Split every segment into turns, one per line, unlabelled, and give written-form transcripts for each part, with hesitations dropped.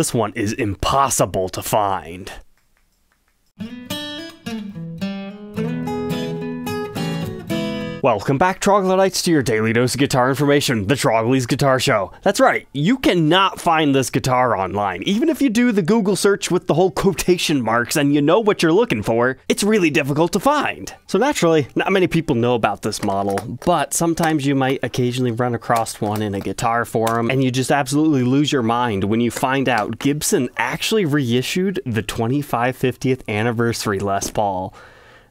This one is impossible to find. Welcome back, Troglodytes, to your daily dose of guitar information, the Trogly's Guitar Show. That's right, you cannot find this guitar online. Even if you do the Google search with the whole quotation marks and you know what you're looking for, it's really difficult to find. So naturally, not many people know about this model, but sometimes you might occasionally run across one in a guitar forum and you just absolutely lose your mind when you find out Gibson actually reissued the 25/50th anniversary Les Paul.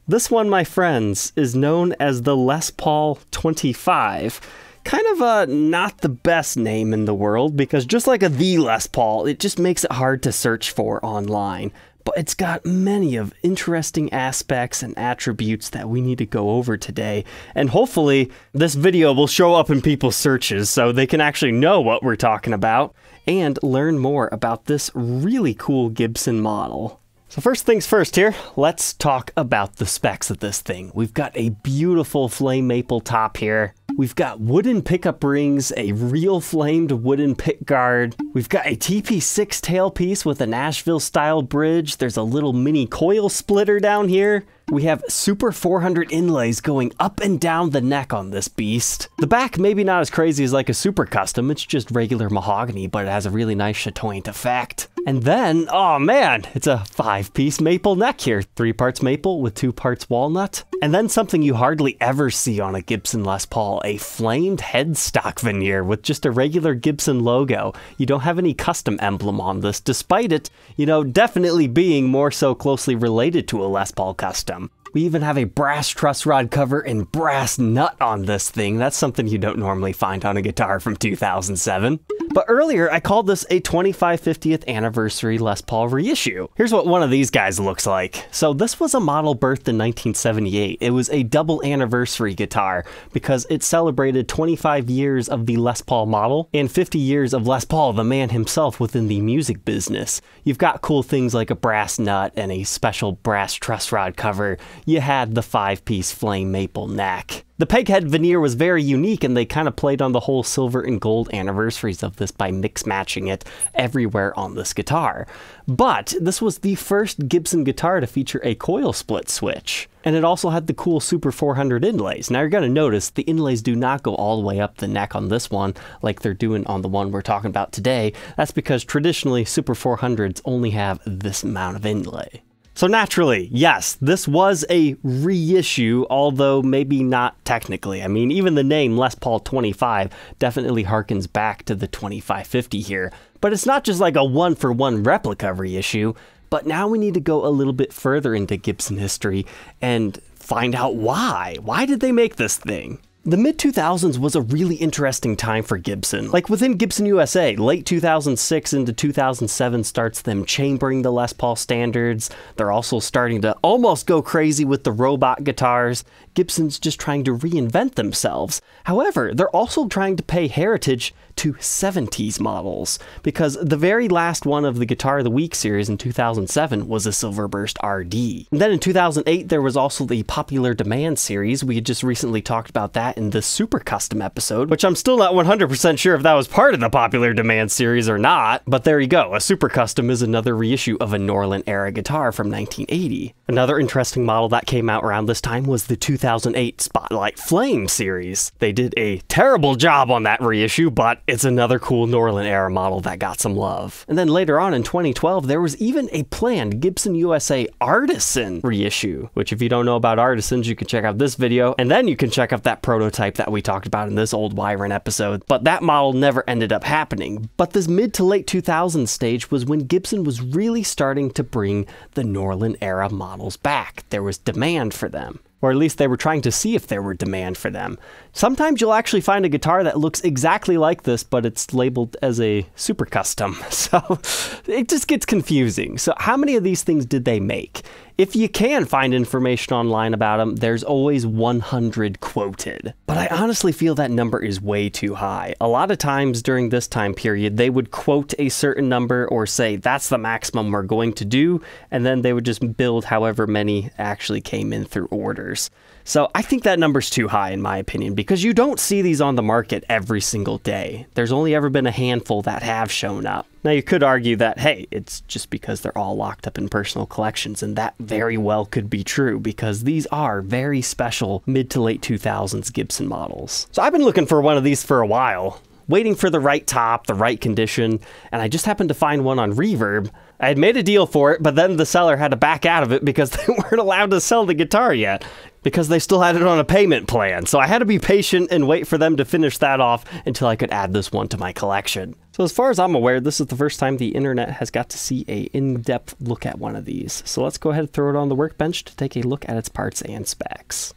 This one, my friends, is known as the Les Paul 25. Kind of not the best name in the world, because just like the Les Paul, it just makes it hard to search for online. But it's got many of interesting aspects and attributes that we need to go over today. And hopefully this video will show up in people's searches so they can actually know what we're talking about and learn more about this really cool Gibson model. So first things first here, let's talk about the specs of this thing. We've got a beautiful flame maple top here. We've got wooden pickup rings, a real flamed wooden pickguard. We've got a TP6 tailpiece with a Nashville-style bridge. There's a little mini coil splitter down here. We have Super 400 inlays going up and down the neck on this beast. The back maybe not as crazy as like a Super Custom, it's just regular mahogany, but it has a really nice chatoyant effect. And then, oh man, it's a 5-piece maple neck here. 3 parts maple with 2 parts walnut. And then something you hardly ever see on a Gibson Les Paul, a flamed headstock veneer with just a regular Gibson logo. You don't have any custom emblem on this, despite it, you know, definitely being more so closely related to a Les Paul Custom. We even have a brass truss rod cover and brass nut on this thing. That's something you don't normally find on a guitar from 2007. But earlier, I called this a 25/50th anniversary Les Paul reissue. Here's what one of these guys looks like. So this was a model birthed in 1978. It was a double anniversary guitar because it celebrated 25 years of the Les Paul model and 50 years of Les Paul, the man himself within the music business. You've got cool things like a brass nut and a special brass truss rod cover. You had the 5-piece flame maple neck. The peghead veneer was very unique, and they kind of played on the whole silver and gold anniversaries of this by mix-matching it everywhere on this guitar. But this was the first Gibson guitar to feature a coil split switch. And it also had the cool Super 400 inlays. Now you're going to notice the inlays do not go all the way up the neck on this one like they're doing on the one we're talking about today. That's because traditionally Super 400s only have this amount of inlay. So naturally, yes, this was a reissue, although maybe not technically. I mean, even the name Les Paul 25 definitely harkens back to the 25/50 here. But it's not just like a one-for-one replica reissue, but now we need to go a little bit further into Gibson history and find out why. Why did they make this thing? The mid-2000s was a really interesting time for Gibson. Like within Gibson USA, late 2006 into 2007 starts them chambering the Les Paul standards. They're also starting to almost go crazy with the robot guitars. Gibson's just trying to reinvent themselves. However, they're also trying to pay heritage to 70s models, because the very last one of the Guitar of the Week series in 2007 was a Silverburst RD. And then in 2008, there was also the Popular Demand series. We had just recently talked about that in the Super Custom episode, which I'm still not 100% sure if that was part of the Popular Demand series or not, but there you go. A Super Custom is another reissue of a Norlin era guitar from 1980. Another interesting model that came out around this time was the 2008 Spotlight Flame series. They did a terrible job on that reissue, but it's another cool Norlin era model that got some love. And then later on in 2012, there was even a planned Gibson USA Artisan reissue, which if you don't know about Artisans, you can check out this video, and then you can check out that prototype that we talked about in this old Wyron episode. But that model never ended up happening. But this mid to late 2000s stage was when Gibson was really starting to bring the Norlin era models back. There was demand for them. Or at least they were trying to see if there were demand for them. Sometimes you'll actually find a guitar that looks exactly like this, but it's labeled as a Super Custom. So it just gets confusing. So how many of these things did they make? If you can find information online about them, there's always 100 quoted. But I honestly feel that number is way too high. A lot of times during this time period, they would quote a certain number or say, that's the maximum we're going to do, and then they would just build however many actually came in through orders. So I think that number's too high in my opinion, because you don't see these on the market every single day. There's only ever been a handful that have shown up. Now you could argue that, hey, it's just because they're all locked up in personal collections, and that very well could be true because these are very special mid to late 2000s Gibson models. So I've been looking for one of these for a while, waiting for the right top, the right condition, and I just happened to find one on Reverb. I had made a deal for it, but then the seller had to back out of it because they weren't allowed to sell the guitar yet, because they still had it on a payment plan. So I had to be patient and wait for them to finish that off until I could add this one to my collection. So as far as I'm aware, this is the first time the internet has got to see a in-depth look at one of these. So let's go ahead and throw it on the workbench to take a look at its parts and specs.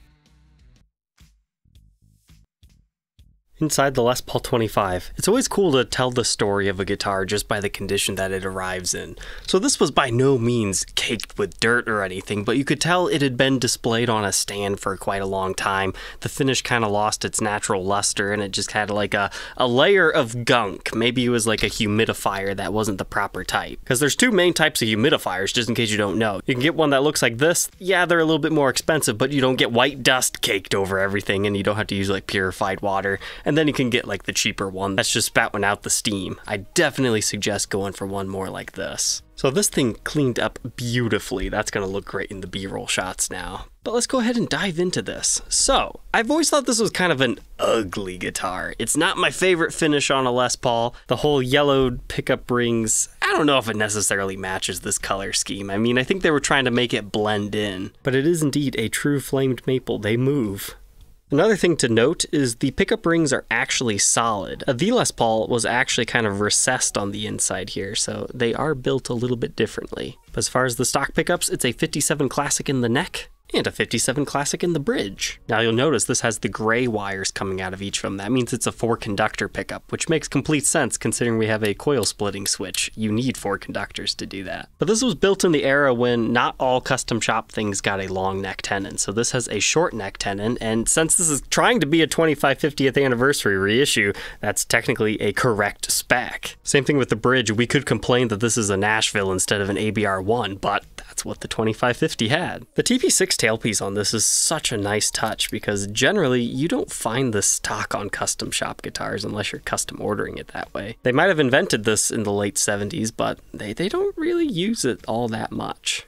Inside the Les Paul 25, it's always cool to tell the story of a guitar just by the condition that it arrives in. So this was by no means caked with dirt or anything, but you could tell it had been displayed on a stand for quite a long time. The finish kind of lost its natural luster and it just had like a layer of gunk. Maybe it was like a humidifier that wasn't the proper type. Because there's two main types of humidifiers, just in case you don't know. You can get one that looks like this. Yeah, they're a little bit more expensive, but you don't get white dust caked over everything and you don't have to use like purified water. And then you can get like the cheaper one that's just spouting out the steam. I definitely suggest going for one more like this. So this thing cleaned up beautifully. That's gonna look great in the B-roll shots now. But let's go ahead and dive into this. So, I've always thought this was kind of an ugly guitar. It's not my favorite finish on a Les Paul. The whole yellowed pickup rings, I don't know if it necessarily matches this color scheme. I mean, I think they were trying to make it blend in. But it is indeed a true flamed maple. They move. Another thing to note is the pickup rings are actually solid. The Les Paul was actually kind of recessed on the inside here, so they are built a little bit differently. But as far as the stock pickups, it's a 57 Classic in the neck and a 57 Classic in the bridge. Now you'll notice this has the gray wires coming out of each of them. That means it's a 4-conductor pickup, which makes complete sense considering we have a coil splitting switch. You need 4 conductors to do that. But this was built in the era when not all custom shop things got a long neck tenon. So this has a short neck tenon, and since this is trying to be a 25 50th anniversary reissue, that's technically a correct spec. Same thing with the bridge. We could complain that this is a Nashville instead of an ABR1, but that's what the 2550 had. The TP6 tailpiece on this is such a nice touch because generally you don't find this stock on custom shop guitars unless you're custom ordering it that way. They might have invented this in the late 70s, but they don't really use it all that much.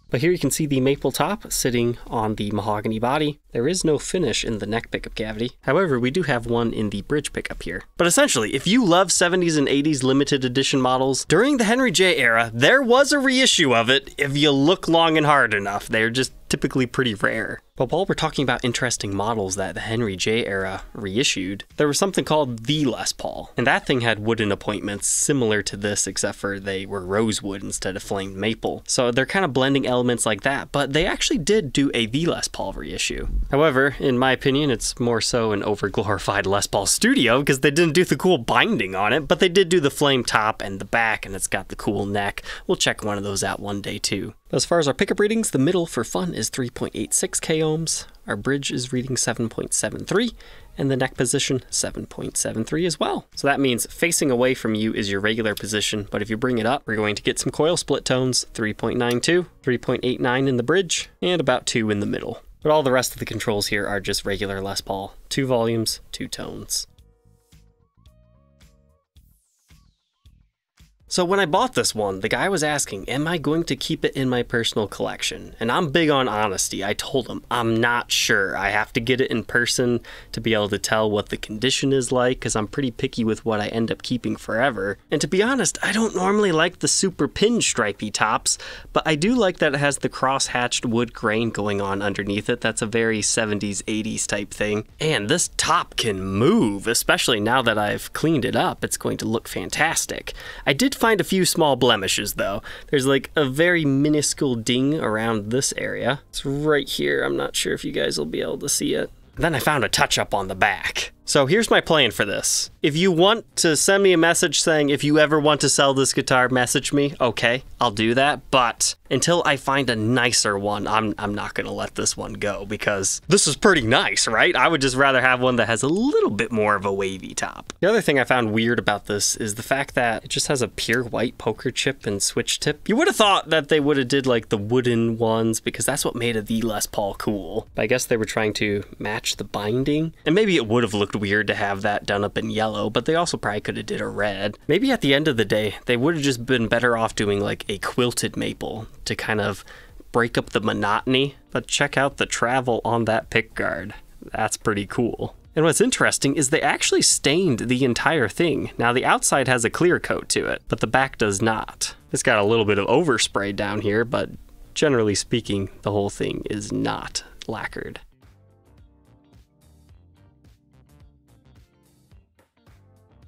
But here you can see the maple top sitting on the mahogany body. There is no finish in the neck pickup cavity. However, we do have one in the bridge pickup here. But essentially, if you love 70s and 80s limited edition models, during the Henry J era, there was a reissue of it if you look long and hard enough. They're just typically pretty rare. But while we're talking about interesting models that the Henry J era reissued, there was something called the Les Paul. And that thing had wooden appointments similar to this, except for they were rosewood instead of flamed maple. So they're kind of blending elements like that, but they actually did do a the Les Paul reissue. However, in my opinion, it's more so an overglorified Les Paul Studio because they didn't do the cool binding on it, but they did do the flame top and the back, and it's got the cool neck. We'll check one of those out one day too. As far as our pickup readings, the middle for fun is 3.86 k ohms, our bridge is reading 7.73, and the neck position 7.73 as well. So that means facing away from you is your regular position, but if you bring it up, we're going to get some coil split tones, 3.92, 3.89 in the bridge, and about 2 in the middle. But all the rest of the controls here are just regular Les Paul, 2 volumes, 2 tones. So when I bought this one, the guy was asking, am I going to keep it in my personal collection? And I'm big on honesty. I told him, I'm not sure. I have to get it in person to be able to tell what the condition is like, because I'm pretty picky with what I end up keeping forever. And to be honest, I don't normally like the super pinstripey tops, but I do like that it has the cross-hatched wood grain going on underneath it. That's a very 70s, 80s type thing. And this top can move, especially now that I've cleaned it up. It's going to look fantastic. I did find a few small blemishes though. There's like a very minuscule ding around this area. It's right here. I'm not sure if you guys will be able to see it. Then I found a touch up on the back. So here's my plan for this. If you want to send me a message saying if you ever want to sell this guitar, message me. Okay, I'll do that. But until I find a nicer one, I'm not gonna let this one go because this is pretty nice, right? I would just rather have one that has a little bit more of a wavy top. The other thing I found weird about this is the fact that it just has a pure white poker chip and switch tip. You would have thought that they would have did like the wooden ones because that's what made the Les Paul cool. But I guess they were trying to match the binding, and maybe it would have looked looked weird to have that done up in yellow, but they also probably could have did a red. Maybe at the end of the day, they would have just been better off doing like a quilted maple to kind of break up the monotony. But check out the travel on that pickguard. That's pretty cool. And what's interesting is they actually stained the entire thing. Now the outside has a clear coat to it, but the back does not. It's got a little bit of overspray down here, but generally speaking, the whole thing is not lacquered.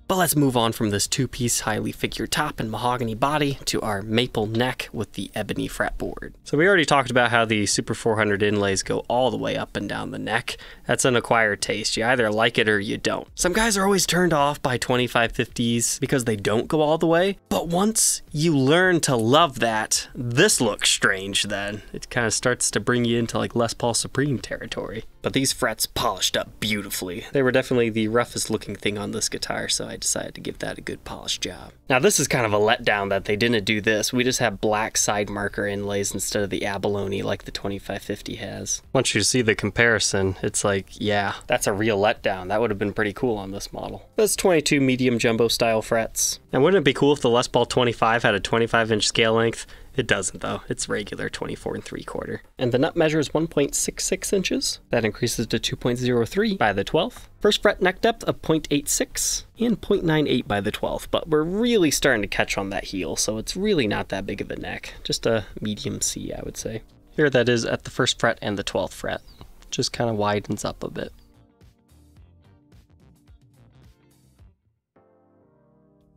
But let's move on from this two-piece highly figured top and mahogany body to our maple neck with the ebony fretboard. So we already talked about how the Super 400 inlays go all the way up and down the neck. That's an acquired taste. You either like it or you don't. Some guys are always turned off by 2550s because they don't go all the way. But once you learn to love that, this looks strange then. It kind of starts to bring you into like Les Paul Supreme territory. But these frets polished up beautifully. They were definitely the roughest looking thing on this guitar, so I decided to give that a good polish job. Now this is kind of a letdown that they didn't do this. We just have black side marker inlays instead of the abalone like the 2550 has. Once you see the comparison, it's like, yeah, that's a real letdown. That would have been pretty cool on this model. That's 22 medium jumbo style frets. And wouldn't it be cool if the Les Paul 25 had a 25-inch scale length? It doesn't though, it's regular 24 3/4. And the nut measure is 1.66 inches. That increases to 2.03 by the 12th. First fret neck depth of 0.86 and 0.98 by the 12th, but we're really starting to catch on that heel, so it's really not that big of a neck. Just a medium C, I would say. Here that is at the first fret and the 12th fret. Just kind of widens up a bit.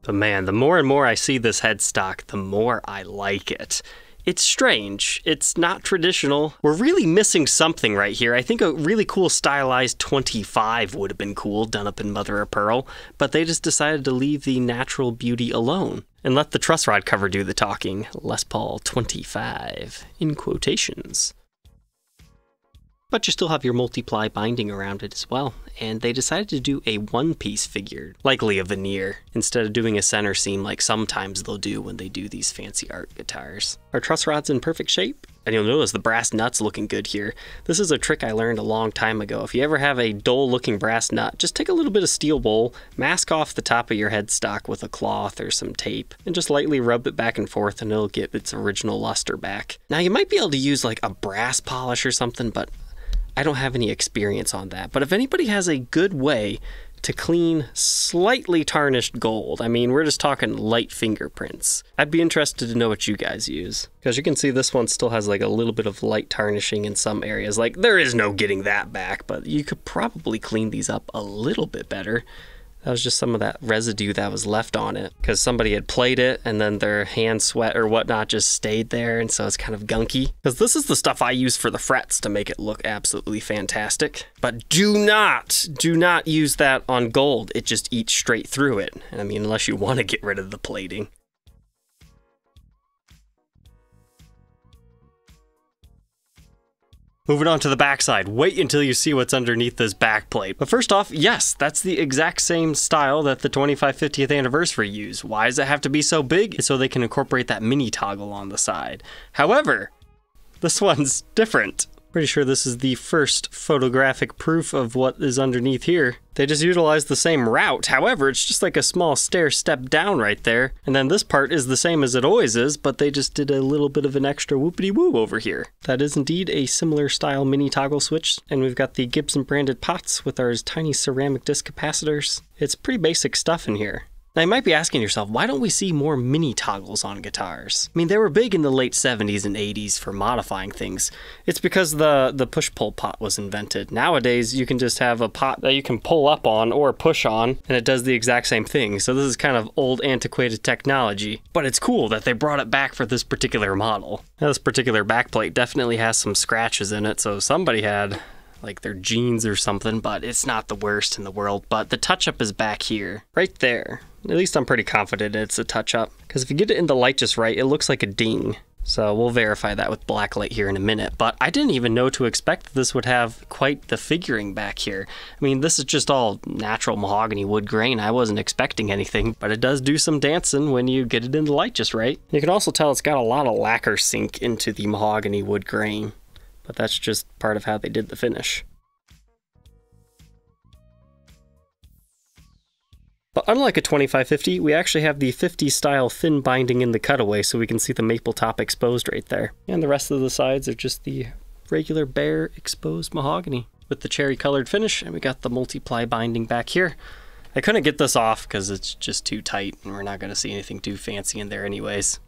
But man, the more and more I see this headstock, the more I like it. It's strange. It's not traditional. We're really missing something right here. I think a really cool stylized 25 would have been cool, done up in mother of pearl, but they just decided to leave the natural beauty alone and let the truss rod cover do the talking. Les Paul 25 in quotations. But you still have your multiply binding around it as well, and they decided to do a one-piece figured, likely a veneer, instead of doing a center seam like sometimes they'll do when they do these fancy art guitars. Our truss rod's in perfect shape, and you'll notice the brass nut's looking good here. This is a trick I learned a long time ago. If you ever have a dull-looking brass nut, just take a little bit of steel wool, mask off the top of your headstock with a cloth or some tape, and just lightly rub it back and forth and it'll get its original luster back. Now you might be able to use like a brass polish or something, but I don't have any experience on that, but if anybody has a good way to clean slightly tarnished gold, I mean, we're just talking light fingerprints, I'd be interested to know what you guys use. Because you can see this one still has like a little bit of light tarnishing in some areas. Like, there is no getting that back, but you could probably clean these up a little bit better. That was just some of that residue that was left on it because somebody had played it and then their hand sweat or whatnot just stayed there, and so it's kind of gunky. Because this is the stuff I use for the frets to make it look absolutely fantastic. But do not use that on gold. It just eats straight through it. I mean, unless you want to get rid of the plating. Moving on to the backside, wait until you see what's underneath this backplate. But first off, yes, that's the exact same style that the 25 50th anniversary used. Why does it have to be so big? It's so they can incorporate that mini toggle on the side. However, this one's different. Pretty sure this is the first photographic proof of what is underneath here. They just utilized the same route. However, it's just like a small stair step down right there. And then this part is the same as it always is, but they just did a little bit of an extra whoopity-woo over here. That is indeed a similar style mini toggle switch. And we've got the Gibson branded pots with our tiny ceramic disc capacitors. It's pretty basic stuff in here. Now you might be asking yourself, why don't we see more mini toggles on guitars? I mean, they were big in the late 70s and 80s for modifying things. It's because the push-pull pot was invented. Nowadays, you can just have a pot that you can pull up on or push on, and it does the exact same thing. So this is kind of old, antiquated technology. But it's cool that they brought it back for this particular model. Now, this particular backplate definitely has some scratches in it, so somebody had like their jeans or something, but it's not the worst in the world. But the touch-up is back here, right there. At least I'm pretty confident it's a touch-up, because if you get it in the light just right, it looks like a ding. So we'll verify that with black light here in a minute. But I didn't even know to expect that this would have quite the figuring back here. I mean, this is just all natural mahogany wood grain. I wasn't expecting anything, but it does do some dancing when you get it in the light just right. You can also tell it's got a lot of lacquer sink into the mahogany wood grain, but that's just part of how they did the finish. But unlike a 2550, we actually have the 50 style thin binding in the cutaway, so we can see the maple top exposed right there. And the rest of the sides are just the regular bare exposed mahogany with the cherry colored finish, and we got the multiply binding back here. I couldn't get this off because it's just too tight and we're not going to see anything too fancy in there anyways.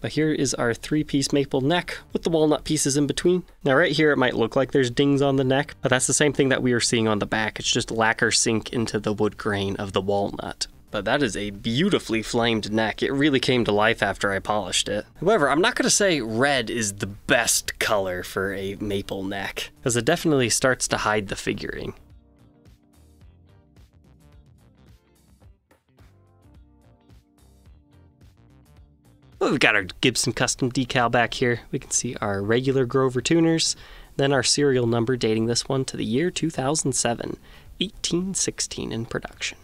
But here is our 3-piece maple neck with the walnut pieces in between. Now right here it might look like there's dings on the neck, but that's the same thing that we were seeing on the back. It's just lacquer sink into the wood grain of the walnut. But that is a beautifully flamed neck. It really came to life after I polished it. However, I'm not going to say red is the best color for a maple neck, because it definitely starts to hide the figuring. We've got our Gibson Custom decal back here. We can see our regular Grover tuners, then our serial number dating this one to the year 2007, 1816 in production.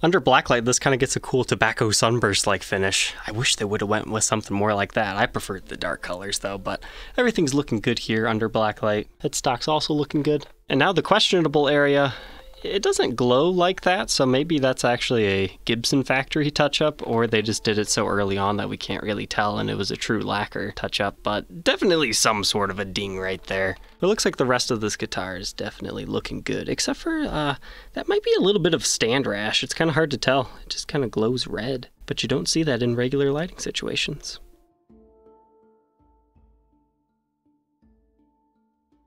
Under blacklight, this kind of gets a cool tobacco sunburst-like finish. I wish they would have went with something more like that. I preferred the dark colors though, but everything's looking good here under blacklight. Headstock's also looking good. And now the questionable area, it doesn't glow like that, so maybe that's actually a Gibson factory touch-up, or they just did it so early on that we can't really tell and it was a true lacquer touch-up, but definitely some sort of a ding right there. It looks like the rest of this guitar is definitely looking good, except for that might be a little bit of stand rash. It's kind of hard to tell. It just kind of glows red, but you don't see that in regular lighting situations.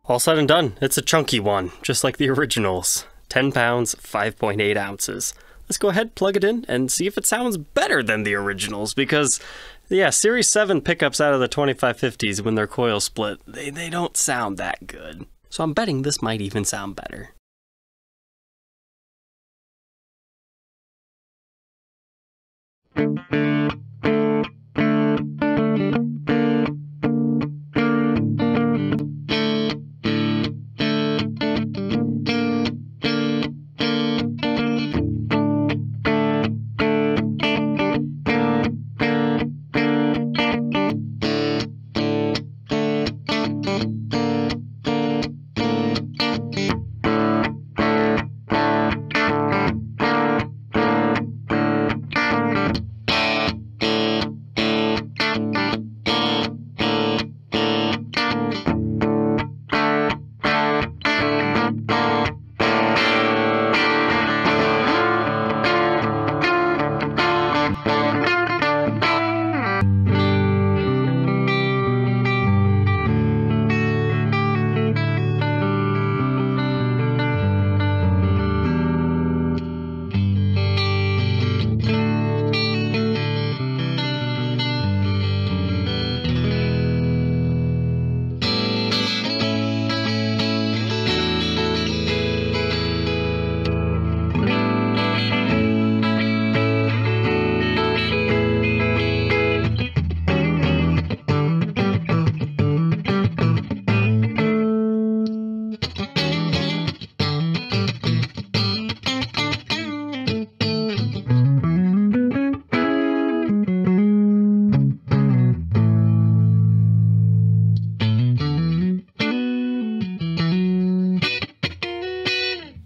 All said and done, it's a chunky one, just like the originals. 10 pounds, 5.8 ounces. Let's go ahead, plug it in, and see if it sounds better than the originals, because, yeah, Series 7 pickups out of the 2550s when they're coil split, they don't sound that good. So I'm betting this might even sound better.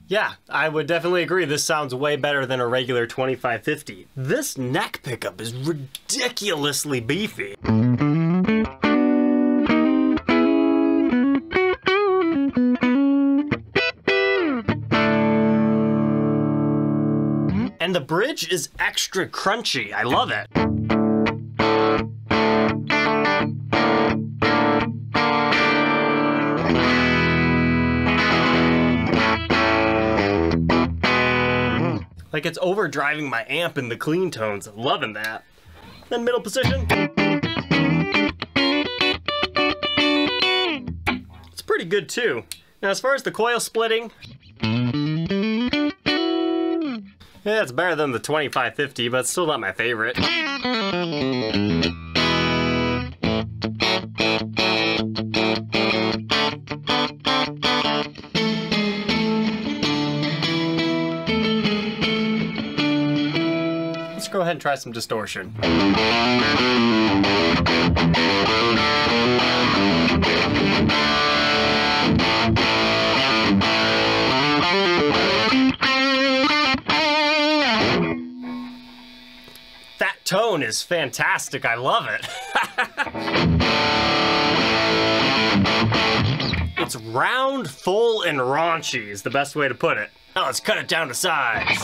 Yeah, I would definitely agree. This sounds way better than a regular 2550. This neck pickup is ridiculously beefy. And the bridge is extra crunchy. I love it. Like it's overdriving my amp in the clean tones. I'm loving that. Then middle position. It's pretty good too. Now as far as the coil splitting, yeah, it's better than the 2550, but it's still not my favorite. Let's go ahead and try some distortion. is fantastic. I love it. It's round, full, and raunchy is the best way to put it. Now let's cut it down to size.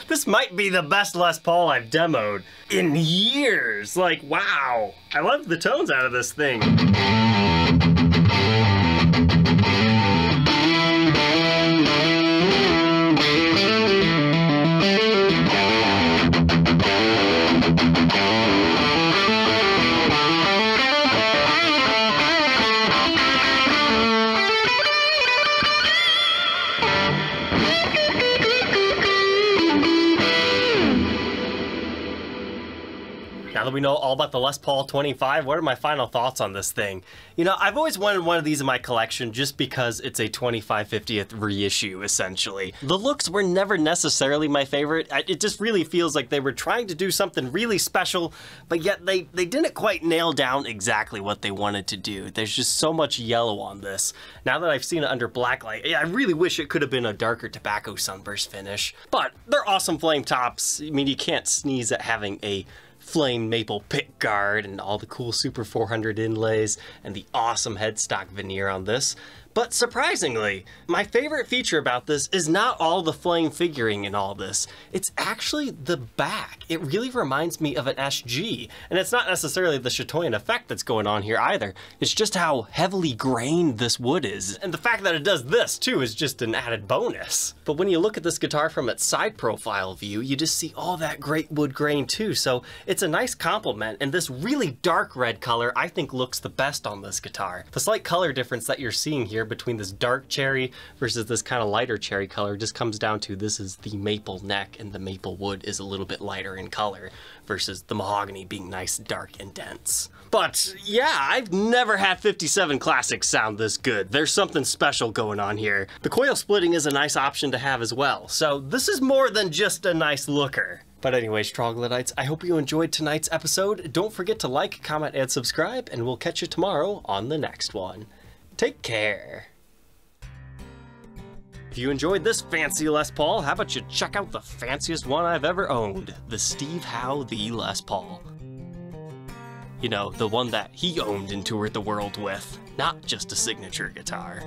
This might be the best Les Paul I've demoed in years. Like, wow. I love the tones out of this thing. Now that we know all about the Les Paul 25, what are my final thoughts on this thing? You know, I've always wanted one of these in my collection just because it's a 25/50th reissue, essentially. The looks were never necessarily my favorite. It just really feels like they were trying to do something really special, but yet they didn't quite nail down exactly what they wanted to do. There's just so much yellow on this. Now that I've seen it under blacklight, I really wish it could have been a darker tobacco sunburst finish. But they're awesome flame tops. I mean, you can't sneeze at having a flame maple pickguard and all the cool Super 400 inlays and the awesome headstock veneer on this. But surprisingly, my favorite feature about this is not all the flame figuring in all this. It's actually the back. It really reminds me of an SG, and it's not necessarily the Chatoyan effect that's going on here either. It's just how heavily grained this wood is. And the fact that it does this too is just an added bonus. But when you look at this guitar from its side profile view, you just see all that great wood grain too. So it's a nice complement, and this really dark red color I think looks the best on this guitar. The slight color difference that you're seeing here between this dark cherry versus this kind of lighter cherry color just comes down to this is the maple neck and the maple wood is a little bit lighter in color versus the mahogany being nice, dark, and dense. But yeah, I've never had 57 Classics sound this good. There's something special going on here. The coil splitting is a nice option to have as well, so this is more than just a nice looker. But anyways, Troglodytes, I hope you enjoyed tonight's episode. Don't forget to like, comment, and subscribe, and we'll catch you tomorrow on the next one. Take care. If you enjoyed this fancy Les Paul, how about you check out the fanciest one I've ever owned, the Steve Howe the Les Paul. You know, the one that he owned and toured the world with, not just a signature guitar.